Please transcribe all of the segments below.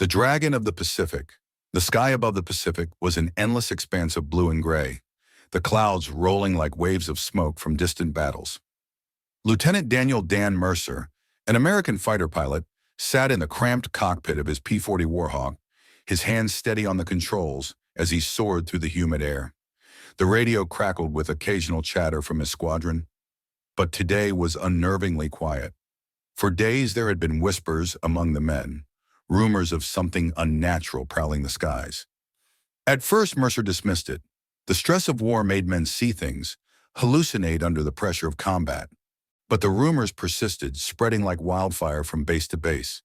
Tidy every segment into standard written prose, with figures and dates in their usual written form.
The Dragon of the Pacific. The sky above the Pacific was an endless expanse of blue and gray, the clouds rolling like waves of smoke from distant battles. Lieutenant Daniel Dan Mercer, an American fighter pilot, sat in the cramped cockpit of his P-40 Warhawk, his hands steady on the controls as he soared through the humid air. The radio crackled with occasional chatter from his squadron, but today was unnervingly quiet. For days there had been whispers among the men, rumors of something unnatural prowling the skies. At first, Mercer dismissed it. The stress of war made men see things, hallucinate under the pressure of combat. But the rumors persisted, spreading like wildfire from base to base.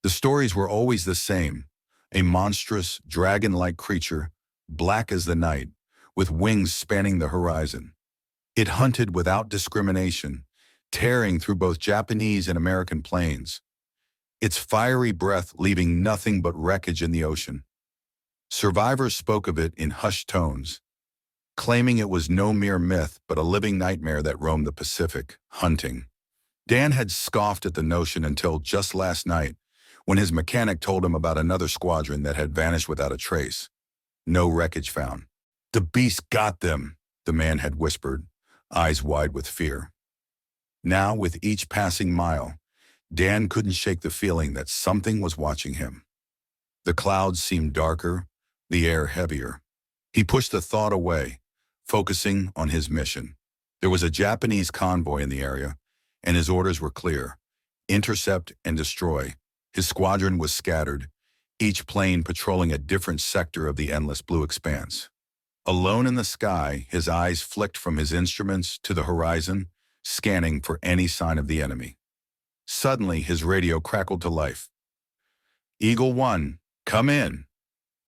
The stories were always the same: a monstrous, dragon-like creature, black as the night, with wings spanning the horizon. It hunted without discrimination, tearing through both Japanese and American planes, its fiery breath leaving nothing but wreckage in the ocean. Survivors spoke of it in hushed tones, claiming it was no mere myth but a living nightmare that roamed the Pacific, hunting. Dan had scoffed at the notion until just last night, when his mechanic told him about another squadron that had vanished without a trace. No wreckage found. "The beast got them," the man had whispered, eyes wide with fear. Now, with each passing mile, Dan couldn't shake the feeling that something was watching him. The clouds seemed darker, the air heavier. He pushed the thought away, focusing on his mission. There was a Japanese convoy in the area, and his orders were clear: intercept and destroy. His squadron was scattered, each plane patrolling a different sector of the endless blue expanse. Alone in the sky, his eyes flicked from his instruments to the horizon, scanning for any sign of the enemy. Suddenly, his radio crackled to life. "Eagle 1, come in."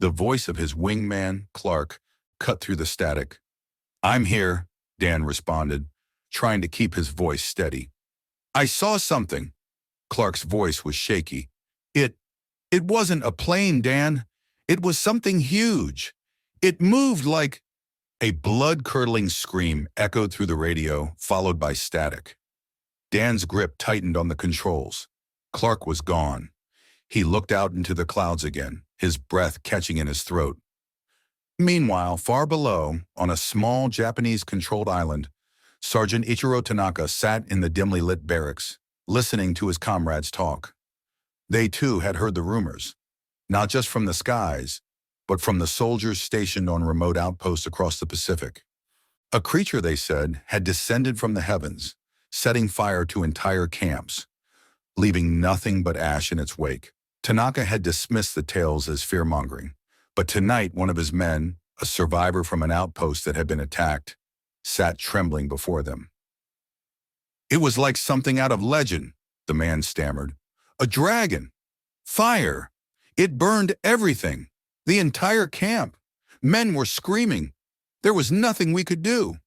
The voice of his wingman, Clark, cut through the static. "I'm here," Dan responded, trying to keep his voice steady. "I saw something." Clark's voice was shaky. It wasn't a plane, Dan. It was something huge. It moved like—" A blood-curdling scream echoed through the radio, followed by static. Dan's grip tightened on the controls. Clark was gone. He looked out into the clouds again, his breath catching in his throat. Meanwhile, far below, on a small Japanese-controlled island, Sergeant Ichiro Tanaka sat in the dimly lit barracks, listening to his comrades talk. They too had heard the rumors, not just from the skies, but from the soldiers stationed on remote outposts across the Pacific. A creature, they said, had descended from the heavens, setting fire to entire camps, leaving nothing but ash in its wake. Tanaka had dismissed the tales as fear-mongering, but tonight one of his men, a survivor from an outpost that had been attacked, sat trembling before them. "It was like something out of legend," the man stammered. "A dragon! Fire! It burned everything! The entire camp! Men were screaming! There was nothing we could do!"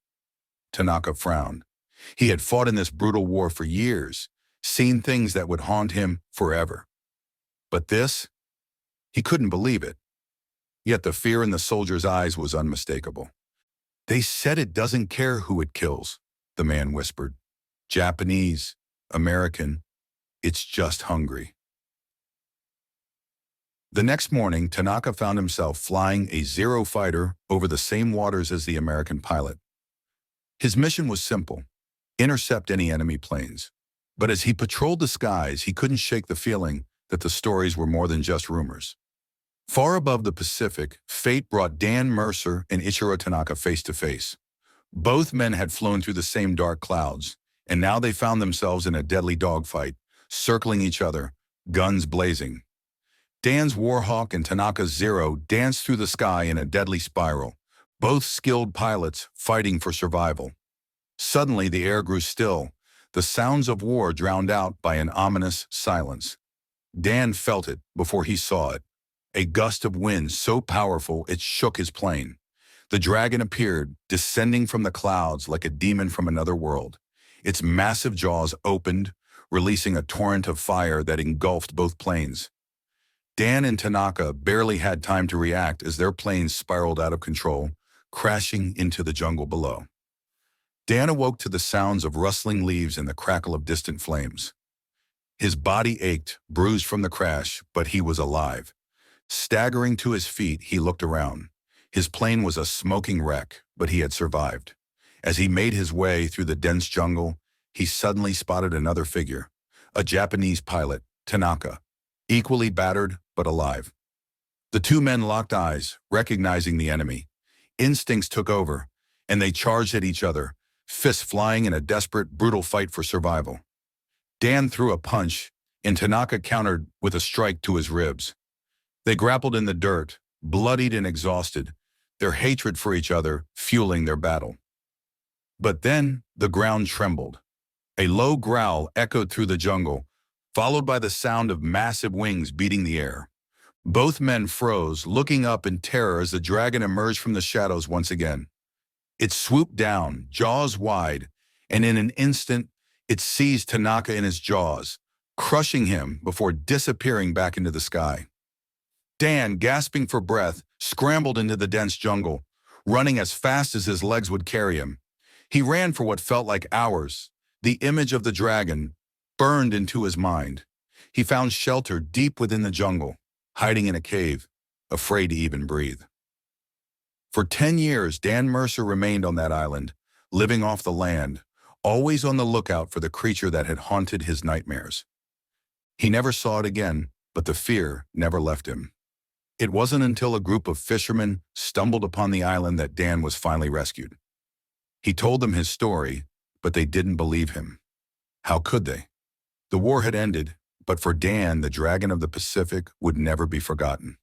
Tanaka frowned. He had fought in this brutal war for years, seen things that would haunt him forever. But this? He couldn't believe it. Yet the fear in the soldiers' eyes was unmistakable. "They said it doesn't care who it kills," the man whispered. "Japanese, American, it's just hungry." The next morning, Tanaka found himself flying a Zero fighter over the same waters as the American pilot. His mission was simple: intercept any enemy planes. But as he patrolled the skies, he couldn't shake the feeling that the stories were more than just rumors. Far above the Pacific, fate brought Dan Mercer and Ichiro Tanaka face to face. Both men had flown through the same dark clouds, and now they found themselves in a deadly dogfight, circling each other, guns blazing. Dan's Warhawk and Tanaka's Zero danced through the sky in a deadly spiral, both skilled pilots fighting for survival. Suddenly, the air grew still, the sounds of war drowned out by an ominous silence. Dan felt it before he saw it, a gust of wind so powerful it shook his plane. The dragon appeared, descending from the clouds like a demon from another world. Its massive jaws opened, releasing a torrent of fire that engulfed both planes. Dan and Tanaka barely had time to react as their planes spiraled out of control, crashing into the jungle below. Dan awoke to the sounds of rustling leaves and the crackle of distant flames. His body ached, bruised from the crash, but he was alive. Staggering to his feet, he looked around. His plane was a smoking wreck, but he had survived. As he made his way through the dense jungle, he suddenly spotted another figure, a Japanese pilot, Tanaka, equally battered but alive. The two men locked eyes, recognizing the enemy. Instincts took over, and they charged at each other, fists flying in a desperate, brutal fight for survival. Dan threw a punch, and Tanaka countered with a strike to his ribs. They grappled in the dirt, bloodied and exhausted, their hatred for each other fueling their battle. But then the ground trembled. A low growl echoed through the jungle, followed by the sound of massive wings beating the air. Both men froze, looking up in terror as the dragon emerged from the shadows once again. It swooped down, jaws wide, and in an instant, it seized Tanaka in its jaws, crushing him before disappearing back into the sky. Dan, gasping for breath, scrambled into the dense jungle, running as fast as his legs would carry him. He ran for what felt like hours. The image of the dragon burned into his mind. He found shelter deep within the jungle, hiding in a cave, afraid to even breathe. For 10 years, Dan Mercer remained on that island, living off the land, always on the lookout for the creature that had haunted his nightmares. He never saw it again, but the fear never left him. It wasn't until a group of fishermen stumbled upon the island that Dan was finally rescued. He told them his story, but they didn't believe him. How could they? The war had ended, but for Dan, the Dragon of the Pacific would never be forgotten.